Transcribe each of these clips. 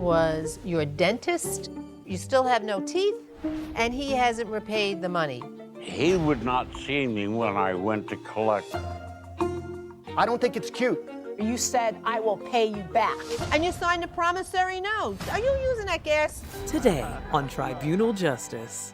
was your dentist. You still have no teeth, and he hasn't repaid the money. He would not see me when I went to collect. I don't think it's cute. You said, I will pay you back. And you signed a promissory note. Are you using that gas? Today on Tribunal Justice.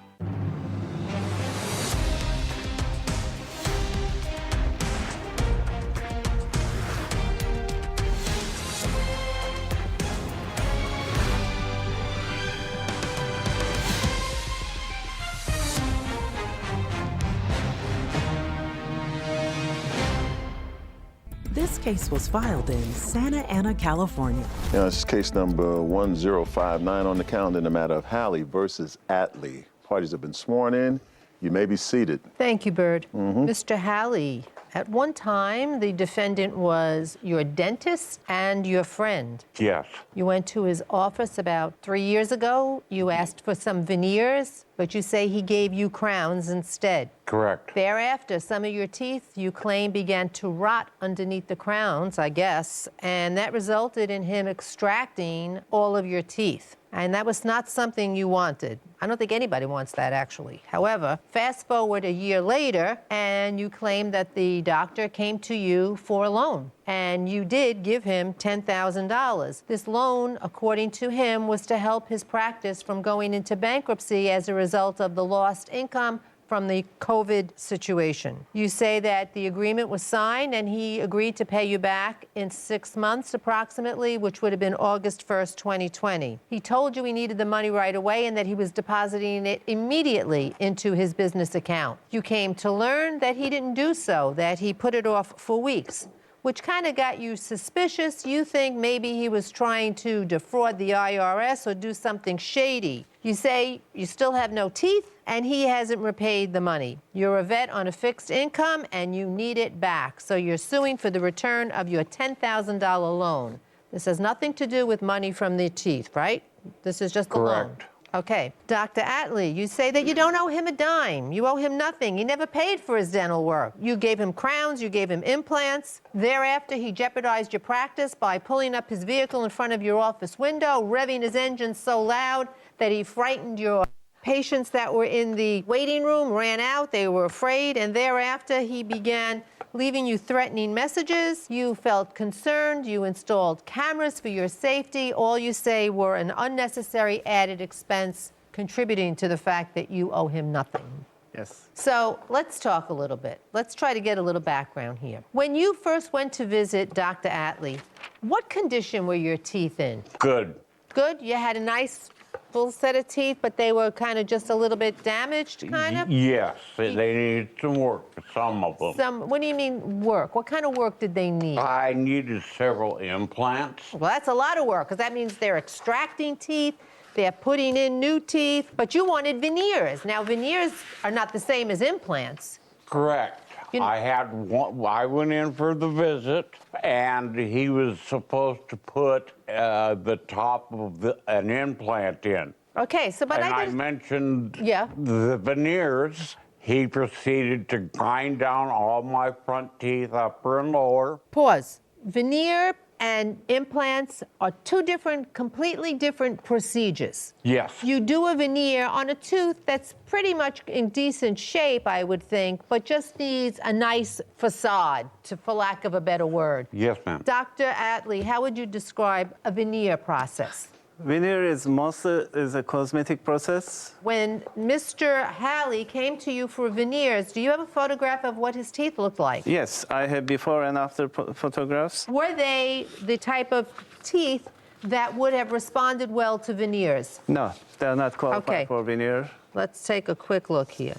This case was filed in Santa Ana, California. This is case number 1059 on the calendar in the matter of Halley versus Atlee. Parties have been sworn in. You may be seated. Thank you, Bird. Mr. Halley, at one time, the defendant was your dentist and your friend. Yes, You went to his office about 3 years ago. You asked for some veneers, but you say he gave you crowns instead. correct. Thereafter, some of your teeth, you claim, began to rot underneath the crowns, I guess, and that resulted in him extracting all of your teeth. And that was not something you wanted. I don't think anybody wants that, actually. However, fast forward a year later, and you claim that the doctor came to you for a loan. And you did give him $10,000. This loan, according to him, was to help his practice from going into bankruptcy as a result of the lost income from the COVID situation. You say that the agreement was signed and he agreed to pay you back in 6 months approximately, which would have been August 1st, 2020. He told you he needed the money right away and that he was depositing it immediately into his business account. You came to learn that he didn't do so, that he put it off for weeks, which kind of got you suspicious. You think maybe he was trying to defraud the IRS or do something shady. You say you still have no teeth and he hasn't repaid the money. You're a vet on a fixed income and you need it back. So you're suing for the return of your $10,000 loan. This has nothing to do with money from the teeth, right? This is just the loan. Correct. Okay. Dr. Atlee, you say that you don't owe him a dime. You owe him nothing. He never paid for his dental work. You gave him crowns, you gave him implants. Thereafter, he jeopardized your practice by pulling up his vehicle in front of your office window, revving his engine so loud that he frightened your patients that were in the waiting room, ran out, they were afraid, and thereafter he began leaving you threatening messages. You felt concerned. You installed cameras for your safety. All you say were an unnecessary added expense contributing to the fact that you owe him nothing. Yes. So let's talk a little bit. Let's try to get a little background here. When you first went to visit Dr. Atlee, what condition were your teeth in? Good. Good? You had a nice full set of teeth, but they were kind of just a little bit damaged, kind of? Yes, they needed some work, some of them. What do you mean work? What kind of work did they need? I needed several implants. Well, that's a lot of work, because that means they're extracting teeth, they're putting in new teeth, but you wanted veneers. Now, veneers are not the same as implants. Correct. I went in for the visit, and he was supposed to put the top of an implant in. Okay, so, but And I mentioned the veneers. He proceeded to grind down all my front teeth, upper and lower. Pause. Veneer and implants are two completely different procedures. Yes. You do a veneer on a tooth that's pretty much in decent shape, I would think, but just needs a nice facade, for lack of a better word. Yes, ma'am. Dr. Atlee, how would you describe a veneer process? Veneer is mostly a cosmetic process. When Mr. Halley came to you for veneers, do you have a photograph of what his teeth looked like? Yes, I have before and after photographs. Were they the type of teeth that would have responded well to veneers? No, they're not qualified for veneer. Let's take a quick look here.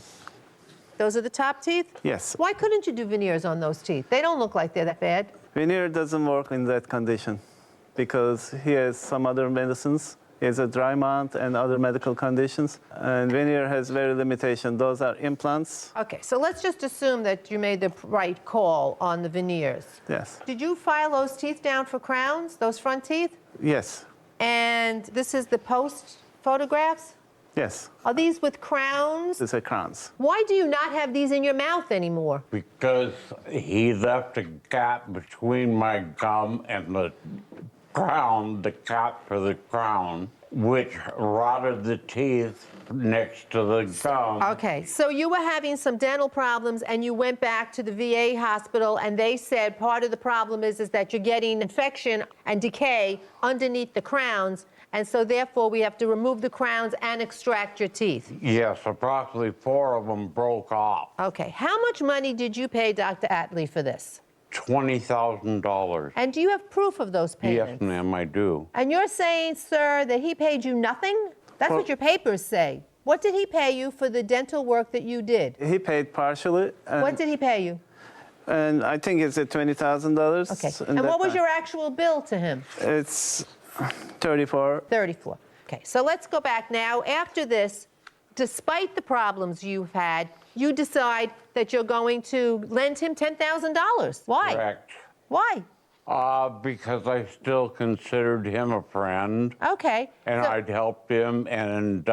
Those are the top teeth? Yes. Why couldn't you do veneers on those teeth? They don't look like they're that bad. Veneer doesn't work in that condition because he has some other medicines. He has a dry mouth and other medical conditions. And veneer has very limitation. Those are implants. Okay, so let's just assume that you made the right call on the veneers. Yes. Did you file those teeth down for crowns, those front teeth? Yes. And this is the post photographs? Yes. Are these with crowns? These are crowns. Why do you not have these in your mouth anymore? Because he left a gap between my gum and the crown, the cap for the crown, which rotted the teeth next to the gum. Okay, so you were having some dental problems and you went back to the VA hospital and they said part of the problem is that you're getting infection and decay underneath the crowns, and so therefore we have to remove the crowns and extract your teeth. Yes, approximately 4 of them broke off. Okay, how much money did you pay Dr. Attlee for this? $20,000. And do you have proof of those payments? Yes, ma'am, I do. And you're saying, sir, that he paid you nothing? That's what your papers say. What did he pay you for the dental work that you did? He paid partially. What did he pay you? And I think it's at $20,000. Okay. And what was your actual bill to him? It's 34. 34. Okay, so let's go back now. After this, despite the problems you've had, you decide that you're going to lend him $10,000. Why? Correct. Why? Because I still considered him a friend. Okay. And so- I'd helped him and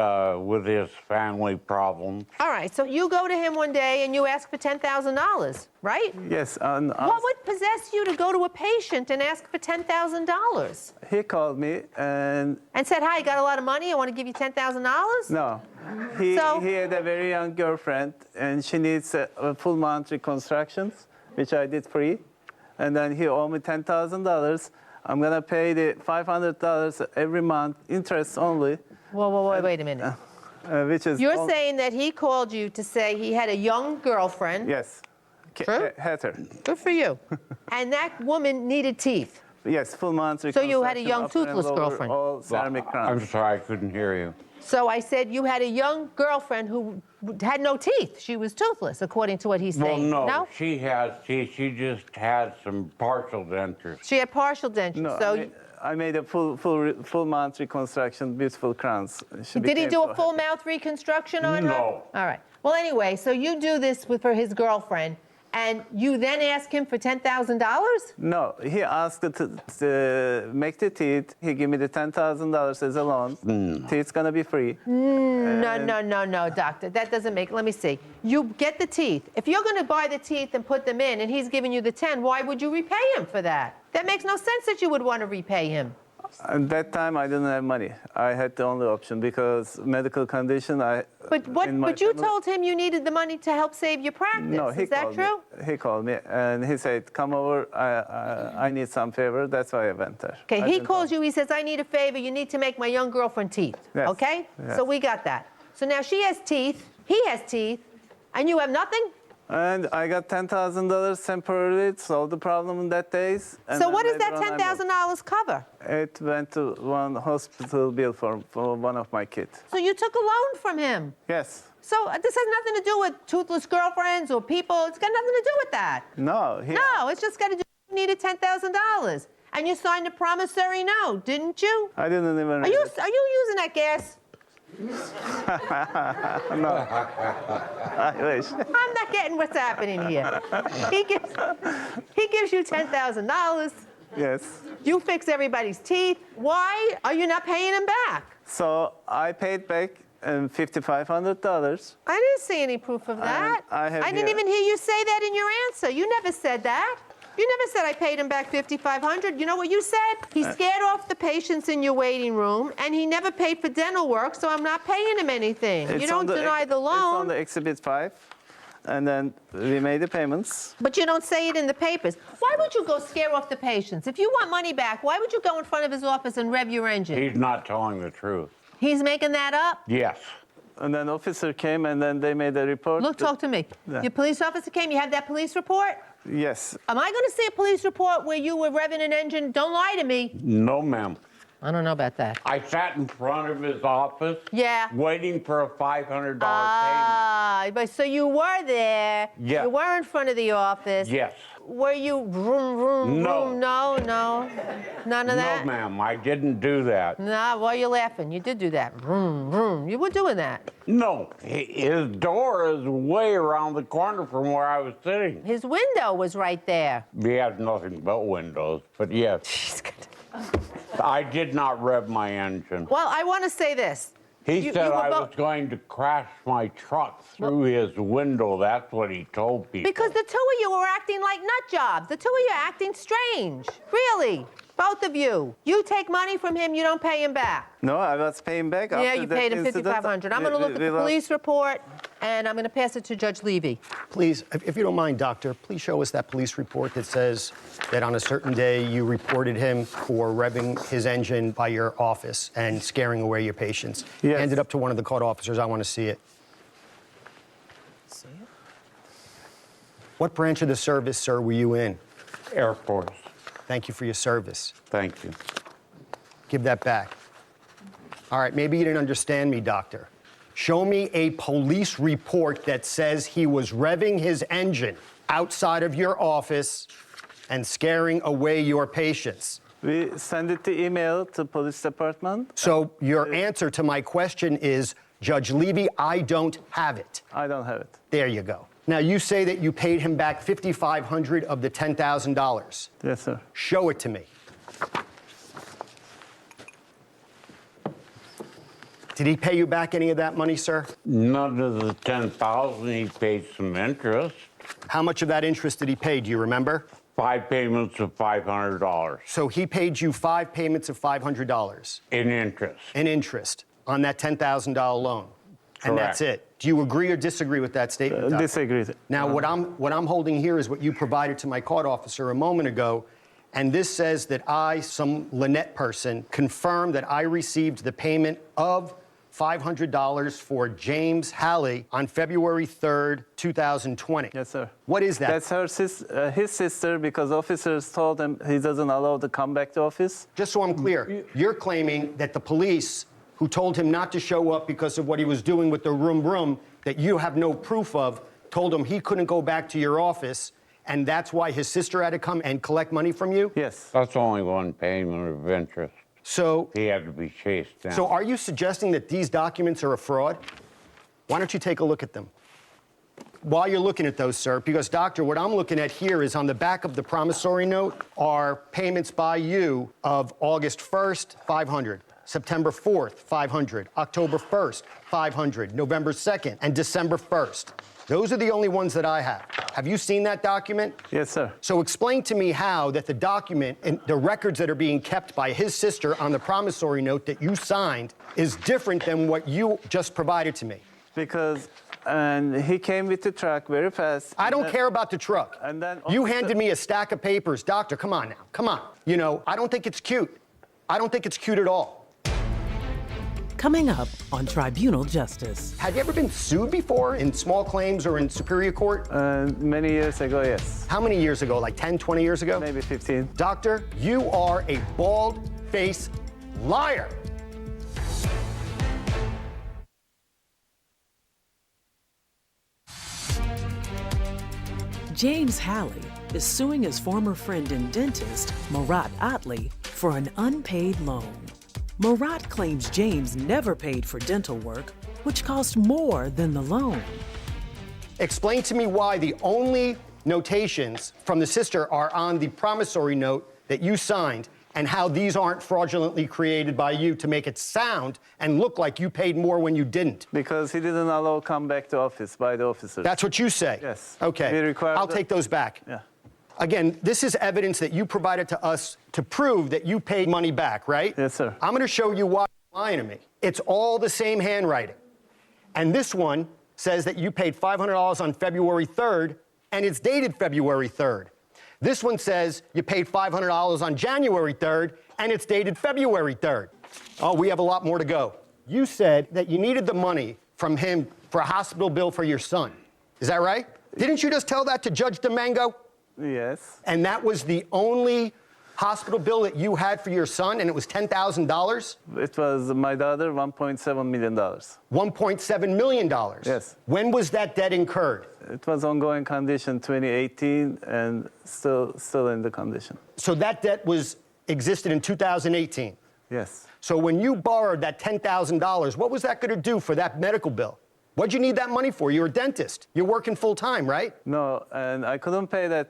with his family problems. All right, so you go to him one day and you ask for $10,000, right? Yes. What would possess you to go to a patient and ask for $10,000? He called me and And said, hi, I got a lot of money, I want to give you $10,000? no. He had a very young girlfriend and she needs a full mouth reconstructions, which I did free. And then he owed me $10,000. I'm gonna pay the $500 every month, interest only, Whoa, wait a minute. which is You're saying that he called you to say he had a young girlfriend. yes, True? Heather. Good for you. And that woman needed teeth. Yes, full mouth So you had a reconstruction, young upper and toothless lower, girlfriend. All ceramic I'm crowns. sorry, I couldn't hear you. So I said you had a young girlfriend who had no teeth. She was toothless, according to what he's Well, saying. no, she just had some partial dentures. She had partial denture. No, so I made a full mouth reconstruction, beautiful crowns. She did he became do so a full happy. mouth reconstruction on her? No. All right. Well, anyway, so you do this for his girlfriend, and you then ask him for $10,000? No, he asked to make the teeth. He gave me the $10,000 as a loan. Teeth's gonna be free. No, doctor. That doesn't make. Let me see. You get the teeth. If you're going to buy the teeth and put them in, and he's giving you the 10, why would you repay him for that? That makes no sense that you would want to repay him. At that time, I didn't have money. I had the only option because medical condition. But you told him you needed the money to help save your practice. No, he Is that called true? me. He called me and he said, "Come over. I need some favor." That's why I went there. Okay, I he didn't calls know. you. He says, "I need a favor. You need to make my young girlfriend teeth." Yes, Okay. yes. So we got that. So now she has teeth. He has teeth, and you have nothing. And I got $10,000 temporarily, solved the problem in that days. And So then what does later that on I moved. $10,000 cover? It went to one hospital bill for one of my kids. So you took a loan from him. Yes. So this has nothing to do with toothless girlfriends or people. It's got nothing to do with that. No. No, it's just got to do. You needed $10,000, and you signed a promissory note, didn't you? I didn't even. Are read you it. using that gas? I wish. I'm not getting what's happening here. He gives you $10,000. Yes. You fix everybody's teeth. Why are you not paying him back? So I paid back $5,500. I didn't see any proof of that. I have didn't here- even hear you say that in your answer. You never said that. You never said I paid him back $5,500. You know what you said? He scared off the patients in your waiting room, and he never paid for dental work, so I'm not paying him anything. You It's don't on the deny the It's on loan, the Exhibit 5. And then we made the payments. but you don't say it in the papers. Why would you go scare off the patients? If you want money back, why would you go in front of his office and rev your engine? He's not telling the truth. He's making that up? Yes. And then officer came and then they made a report. Look, talk to me. Yeah. Your police officer came, you have that police report? Yes. Am I going to see a police report where you were revving an engine? Don't lie to me. No, ma'am. I don't know about that. I sat in front of his office. Yeah. Waiting for a $500 But so you were there. Yeah. You were in front of the office. payment. Yes. Were you vroom, vroom, No. vroom? No. None of that? No, ma'am, I didn't do that. No, why are you laughing? You did do that. Vroom, vroom. You were doing that. No, his door is way around the corner from where I was sitting. His window was right there. He has nothing but windows, but yes, She's good. I did not rev my engine. Well, I want to say this. He You- said you were I bo- was going to crash my truck through his window. That's what he told people. Because the two of you were acting like nut jobs. The two of you are acting strange. Really. Both of you. You take money from him, you don't pay him back. No, I was paying back Yeah, after you that paid him incident. $5,500. I'm going to look at the police report, and I'm going to pass it to Judge Levy. Please, if you don't mind, doctor, please show us that police report that says that on a certain day you reported him for revving his engine by your office and scaring away your patients. Yes. Hand it up to one of the court officers. I want to see it. What branch of the service, sir, were you in? Air Force. Thank you for your service. Thank you. Give that back. All right, maybe you didn't understand me, doctor. Show me a police report that says he was revving his engine outside of your office and scaring away your patients. We send it to email to police department. So your answer to my question is, Judge Levy, I don't have it. I don't have it. There you go. Now, you say that you paid him back $5,500 of the $10,000. Yes, sir. Show it to me. Did he pay you back any of that money, sir? None of the 10,000, he paid some interest. How much of that interest did he pay? Do you remember? 5 payments of $500 So he paid you 5 payments of $500 in interest. in interest on that $10,000 loan. And that's Correct. it. Do you agree or disagree with that statement? Doctor? Disagree. Now, what I'm holding here is what you provided to my court officer a moment ago, and this says that I, some Lynette person, confirmed that I received the payment of $500 for James Halley on February 3rd, 2020. Yes, sir. What is that? That's his sister, because officers told him he doesn't allow to come back to office. Just so I'm clear, you're claiming that the police who told him not to show up because of what he was doing with the room that you have no proof of, told him he couldn't go back to your office, and that's why his sister had to come and collect money from you? Yes. That's only one payment of interest. So, He had to be chased down. so are you suggesting that these documents are a fraud? Why don't you take a look at them? While you're looking at those, sir, because, doctor, what I'm looking at here is on the back of the promissory note are payments by you of August 1st, $500. September 4th, $500, October 1st, $500, November 2nd, and December 1st. Those are the only ones that I have. Have you seen that document? Yes, sir. So explain to me how that the document and the records that are being kept by his sister on the promissory note that you signed is different than what you just provided to me. Because he came with the truck very fast. I don't care about the truck. And then You officer- handed me a stack of papers. Doctor, come on now. Come on. You know, I don't think it's cute. I don't think it's cute at all. Coming up on Tribunal Justice. Have you ever been sued before in small claims or in superior court? Many years ago, yes. How many years ago? Like 10, 20 years ago? Maybe 15. Doctor, you are a bald-faced liar. James Halley is suing his former friend and dentist, Murat Atli, for an unpaid loan. Murat claims James never paid for dental work, which cost more than the loan. Explain to me why the only notations from the sister are on the promissory note that you signed and how these aren't fraudulently created by you to make it sound and look like you paid more when you didn't. Because he didn't allow come back to office by the officers. That's what you say? Yes. Okay. We require I'll the- take those back. Yeah. Again, this is evidence that you provided to us to prove that you paid money back, right? Yes, sir. I'm going to show you why you're lying to me. It's all the same handwriting. And this one says that you paid $500 on February 3rd, and it's dated February 3rd. This one says you paid $500 on January 3rd, and it's dated February 3rd. Oh, we have a lot more to go. You said that you needed the money from him for a hospital bill for your son. Is that right? Didn't you just tell that to Judge Domingo? Yes. And that was the only hospital bill that you had for your son, and it was $10,000? It was my daughter, $1.7 million. $1.7 million? Yes. When was that debt incurred? It was ongoing condition 2018 and still in the condition. So that debt existed in 2018. Yes. So when you borrowed that $10,000, what was that going to do for that medical bill? What'd you need that money for? You're a dentist. You're working full time, right? No, and I couldn't pay that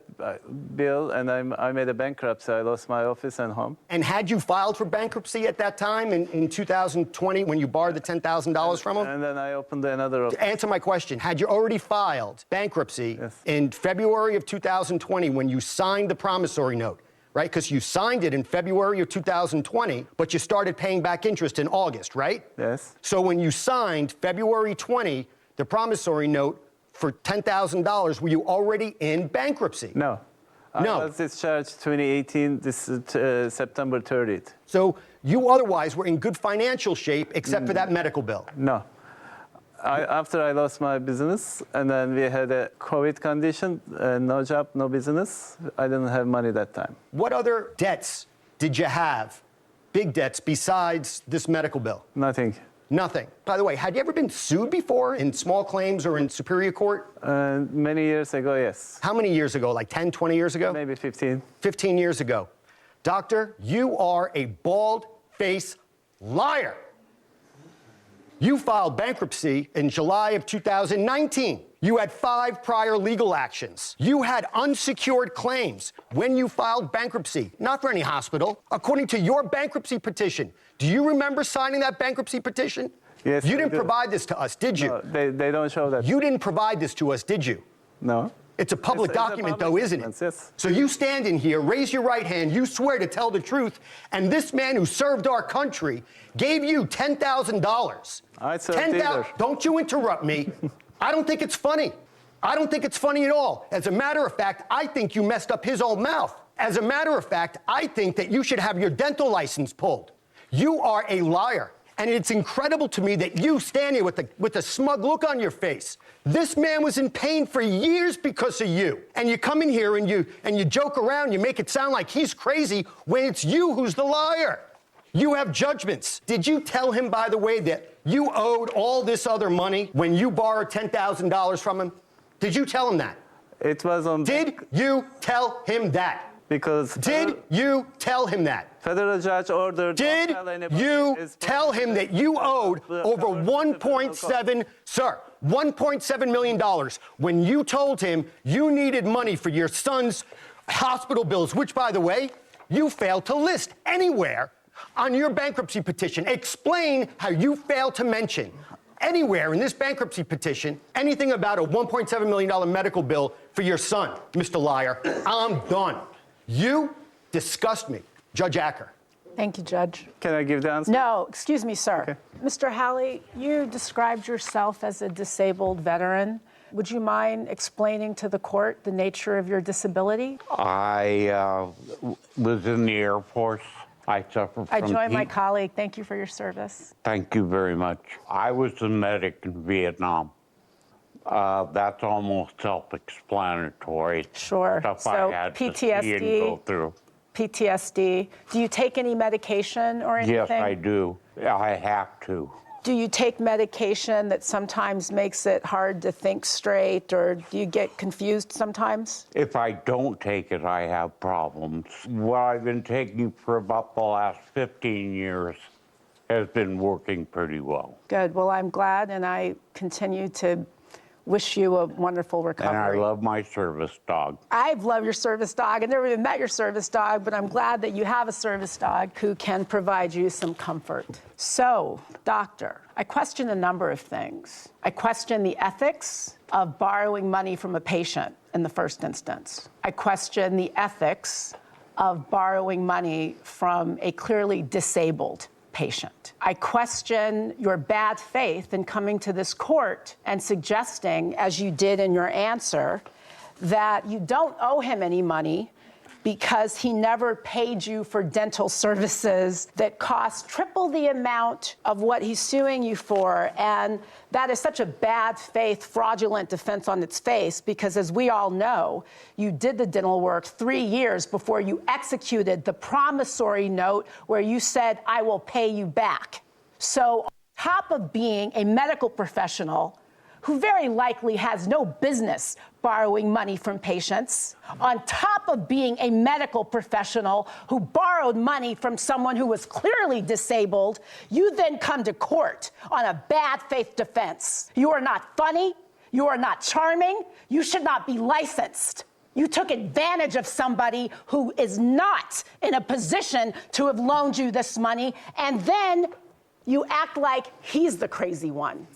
bill, and I made a bankruptcy. I lost my office and home. And had you filed for bankruptcy at that time in 2020 when you borrowed the $10,000 from him? And then I opened another office. Answer my question. Had you already filed bankruptcy Yes. in February of 2020 when you signed the promissory note, right? Because you signed it in February of 2020, but you started paying back interest in August, right? Yes. So when you signed February 20, the promissory note for $10,000, were you already in bankruptcy? No. No. I was discharged 2018, this is September 30th. So you otherwise were in good financial shape except for that medical bill. No. After I lost my business, and then we had a COVID condition, no job, no business, I didn't have money that time. What other debts did you have, big debts, besides this medical bill? Nothing. Nothing. By the way, had you ever been sued before in small claims or in superior court? Many years ago, yes. How many years ago? Like 10, 20 years ago? Maybe 15. 15 years ago. Doctor, you are a bald-faced liar. You filed bankruptcy in July of 2019. You had 5 prior legal actions. You had unsecured claims when you filed bankruptcy, not for any hospital. According to your bankruptcy petition, do you remember signing that bankruptcy petition? Yes, You I didn't do. provide this to us, did you? No, they don't show that. You didn't provide this to us, did you? No. It's a public It's a document, public though, isn't it? document, yes. So you stand in here, raise your right hand, you swear to tell the truth, and this man who served our country gave you $10,000. I served either. Don't you interrupt me. I don't think it's funny. I don't think it's funny at all. As a matter of fact, I think you messed up his own mouth. As a matter of fact, I think that you should have your dental license pulled. You are a liar. And it's incredible to me that you stand here with a smug look on your face. This man was in pain for years because of you. And you come in here and you joke around, you make it sound like he's crazy when it's you who's the liar. You have judgments. Did you tell him, by the way, that you owed all this other money when you borrowed $10,000 from him? Did you tell him that? It was on. Did you tell him that? Because. Did you tell him that? Federal judge ordered. Did you tell him that you owed over $1.7 million when you told him you needed money for your son's hospital bills, which, by the way, you failed to list anywhere on your bankruptcy petition? Explain how you failed to mention anywhere in this bankruptcy petition anything about a $1.7 million medical bill for your son, Mr. Liar. I'm done. You disgust me. Judge Acker. Thank you, Judge. Can I give the answer? No, excuse me, sir. Okay. Mr. Halley, you described yourself as a disabled veteran. Would you mind explaining to the court the nature of your disability? I was in the Air Force. I suffer from I join my heat. colleague. Thank you for your service. Thank you very much. I was a medic in Vietnam. That's almost self-explanatory. Sure. Stuff So I had to see and PTSD. go through. PTSD. Do you take any medication or anything? Yes, I do. I have to. Do you take medication that sometimes makes it hard to think straight, or do you get confused sometimes? If I don't take it, I have problems. What I've been taking for about the last 15 years has been working pretty well. Good. Well, I'm glad, and I continue to wish you a wonderful recovery. And I love my service dog. I've loved your service dog. I've never even met your service dog, but I'm glad that you have a service dog who can provide you some comfort. So, doctor, I question a number of things. I question the ethics of borrowing money from a patient in the first instance. I question the ethics of borrowing money from a clearly disabled patient. I question your bad faith in coming to this court and suggesting, as you did in your answer, that you don't owe him any money because he never paid you for dental services that cost triple the amount of what he's suing you for. And that is such a bad faith, fraudulent defense on its face, because as we all know, you did the dental work 3 years before you executed the promissory note where you said, I will pay you back. So on top of being a medical professional who very likely has no business borrowing money from patients, on top of being a medical professional who borrowed money from someone who was clearly disabled, you then come to court on a bad faith defense. You are not funny. You are not charming. You should not be licensed. You took advantage of somebody who is not in a position to have loaned you this money, and then you act like he's the crazy one.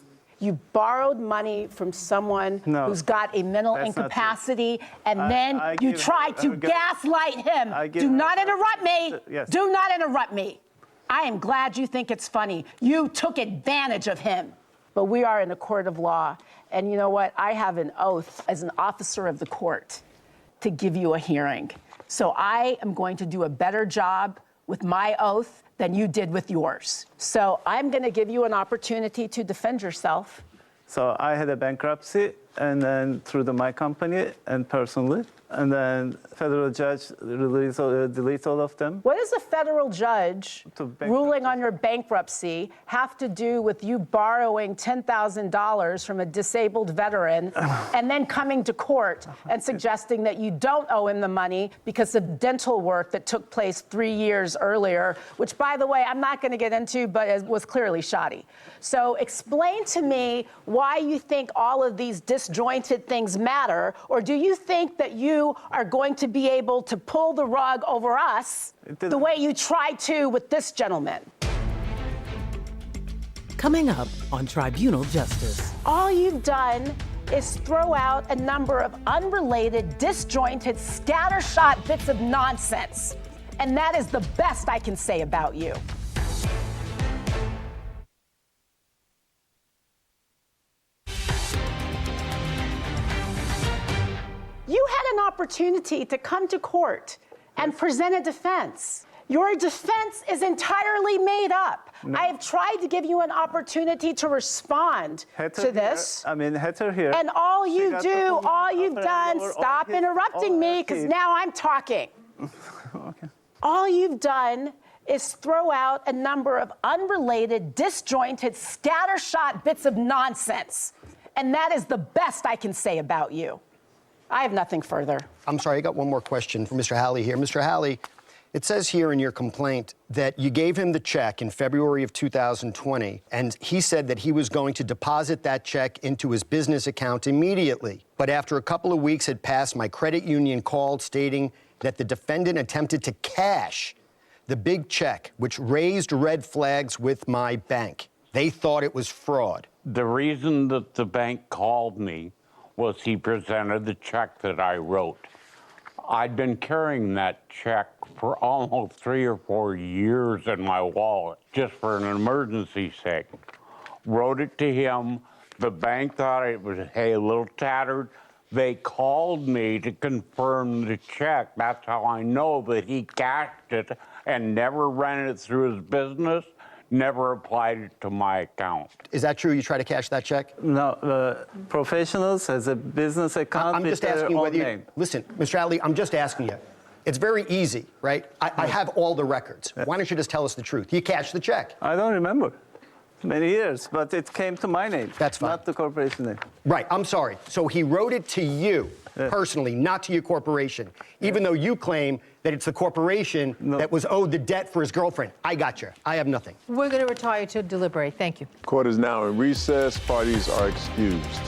You borrowed money from someone No, who's got a mental that's not true. incapacity, and I then you give- tried to I give- gaslight him. I give- Do not interrupt me. Yes. Do not interrupt me. I am glad you think it's funny. You took advantage of him. But we are in a court of law. And you know what? I have an oath as an officer of the court to give you a hearing. So I am going to do a better job with my oath than you did with yours. So I'm going to give you an opportunity to defend yourself. So I had a bankruptcy, and then through my company and personally, and then federal judge deletes all of them. What does a federal judge To bankruptcy. ruling on your bankruptcy have to do with you borrowing $10,000 from a disabled veteran and then coming to court and suggesting that you don't owe him the money because of dental work that took place 3 years earlier, which, by the way, I'm not going to get into, but it was clearly shoddy. So explain to me why you think all of these disjointed things matter, or do you think that you are going to be able to pull the rug over us the way you tried to with this gentleman? Coming up on Tribunal Justice. All you've done is throw out a number of unrelated, disjointed, scattershot bits of nonsense. And that is the best I can say about you. You had an opportunity to come to court and present a defense. Your defense is entirely made up. I have tried to give you an opportunity to respond to this. Heather here. And all She you got do, the all you've done, stop interrupting me, because now I'm talking. Okay. All you've done is throw out a number of unrelated, disjointed, scattershot bits of nonsense. And that is the best I can say about you. I have nothing further. I'm sorry, I got one more question for Mr. Halley here. Mr. Halley, it says here in your complaint that you gave him the check in February of 2020, and he said that he was going to deposit that check into his business account immediately. But after a couple of weeks had passed, my credit union called stating that the defendant attempted to cash the big check, which raised red flags with my bank. They thought it was fraud. The reason that the bank called me was he presented the check that I wrote. I'd been carrying that check for almost 3 or 4 years in my wallet, just for an emergency sake. Wrote it to him. The bank thought it was, hey, a little tattered. They called me to confirm the check. That's how I know that he cashed it and never ran it through his business, never applied it to my account. Is that true? You try to cash that check? No, professionals has a business account I'm with just their asking own whether you... name. Listen, Mr. Alley, I'm just asking you. It's very easy, right? I have all the records. Why don't you just tell us the truth? You cashed the check. I don't remember. Many years, but it came to my name. That's fine. Not the corporation name. Right, I'm sorry. So he wrote it to you personally, not to your corporation, even though you claim that it's the corporation that was owed the debt for his girlfriend. I got you. I have nothing. We're going to retire to deliberate. Thank you. Court is now in recess. Parties are excused.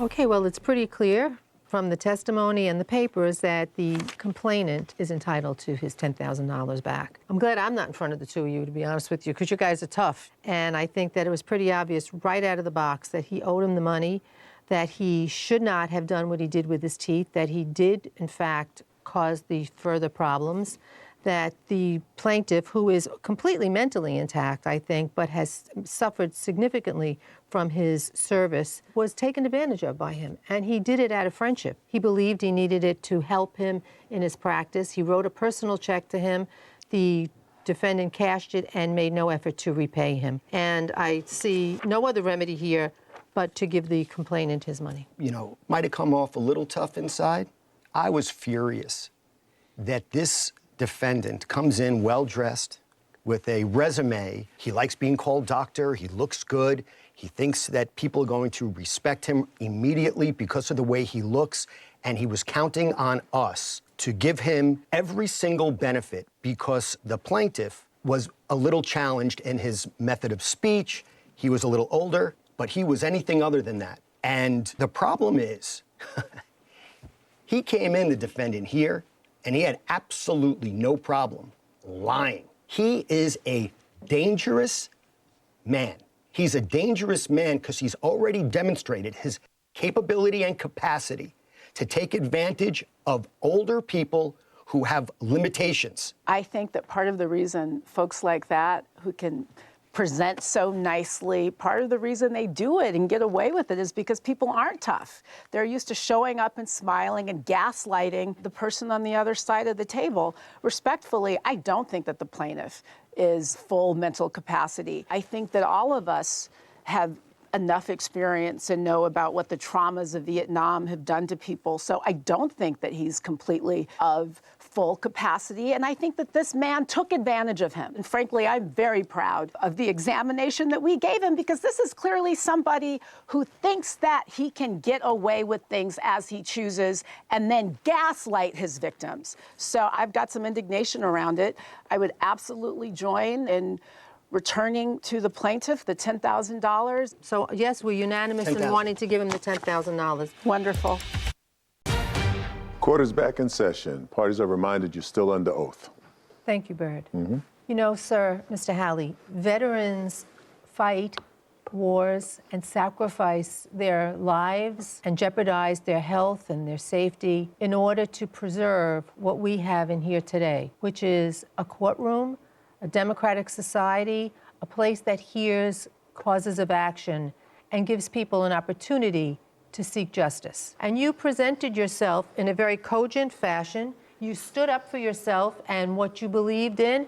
Okay, well, it's pretty clear from the testimony and the papers that the complainant is entitled to his $10,000 back. I'm glad I'm not in front of the two of you, to be honest with you, because you guys are tough. And I think that it was pretty obvious right out of the box that he owed him the money, that he should not have done what he did with his teeth, that he did, in fact, cause the further problems, that the plaintiff, who is completely mentally intact, I think, but has suffered significantly from his service, was taken advantage of by him. And he did it out of friendship. He believed he needed it to help him in his practice. He wrote a personal check to him. The defendant cashed it and made no effort to repay him. And I see no other remedy here but to give the complainant his money. You know, might have come off a little tough inside. I was furious that this defendant comes in well-dressed with a resume. He likes being called doctor. He looks good. He thinks that people are going to respect him immediately because of the way he looks. And he was counting on us to give him every single benefit because the plaintiff was a little challenged in his method of speech. He was a little older, but he was anything other than that. And the problem is, he came in, the defendant here, and he had absolutely no problem lying. He is a dangerous man. He's a dangerous man because he's already demonstrated his capability and capacity to take advantage of older people who have limitations. I think that part of the reason folks like that who can present so nicely, part of the reason they do it and get away with it is because people aren't tough. They're used to showing up and smiling and gaslighting the person on the other side of the table. Respectfully, I don't think that the plaintiff is full mental capacity. I think that all of us have enough experience and know about what the traumas of Vietnam have done to people. So I don't think that he's completely of full capacity. And I think that this man took advantage of him. And frankly, I'm very proud of the examination that we gave him because this is clearly somebody who thinks that he can get away with things as he chooses and then gaslight his victims. So I've got some indignation around it. I would absolutely join in returning to the plaintiff the $10,000. So yes, we're unanimous in $10,000. wanting to give him the $10,000. Wonderful. Court is back in session. Parties are reminded you're still under oath. Thank you, Bird. You know, sir, Mr. Halley, veterans fight wars and sacrifice their lives and jeopardize their health and their safety in order to preserve what we have in here today, which is a courtroom, a democratic society, a place that hears causes of action and gives people an opportunity to seek justice. And you presented yourself in a very cogent fashion. You stood up for yourself and what you believed in,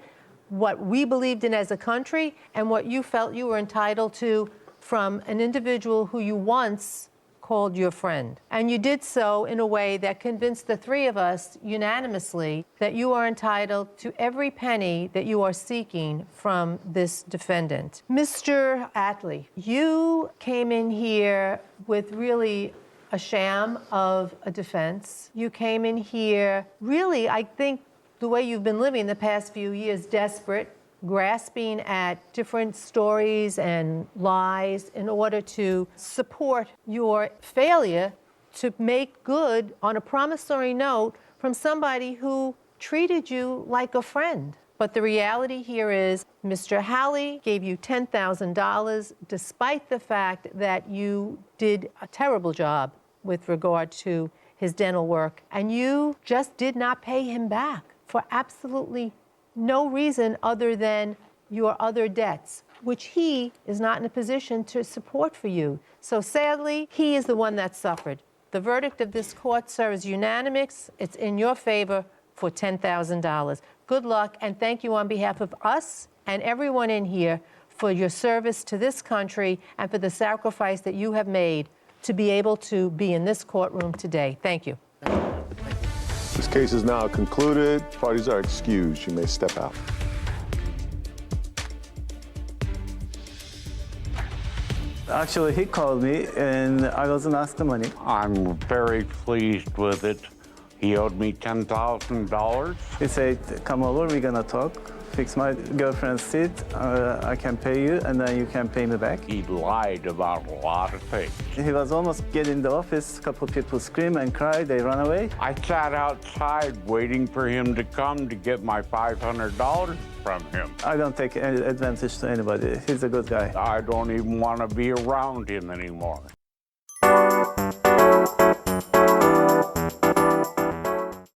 what we believed in as a country, and what you felt you were entitled to from an individual who you once called your friend. And you did so in a way that convinced the three of us unanimously that you are entitled to every penny that you are seeking from this defendant. Mr. Attlee, you came in here with really a sham of a defense. You came in here really, I think, the way you've been living the past few years, desperate, grasping at different stories and lies in order to support your failure to make good on a promissory note from somebody who treated you like a friend. But the reality here is Mr. Halley gave you $10,000 despite the fact that you did a terrible job with regard to his dental work, and you just did not pay him back for absolutely no reason other than your other debts, which he is not in a position to support for you. So sadly, he is the one that suffered. The verdict of this court, sir, is unanimous. It's in your favor for $10,000. Good luck, and thank you on behalf of us and everyone in here for your service to this country and for the sacrifice that you have made to be able to be in this courtroom today. Thank you. This case is now concluded. Parties are excused. You may step out. Actually, he called me and I wasn't asked the money. I'm very pleased with it. He owed me $10,000. He said, come over, we're gonna talk. Fix my girlfriend's seat, I can pay you, and then you can pay me back. He lied about a lot of things. He was almost getting in the office, a couple people scream and cry, they run away. I sat outside waiting for him to come to get my $500 from him. I don't take any advantage to anybody. He's a good guy. I don't even want to be around him anymore.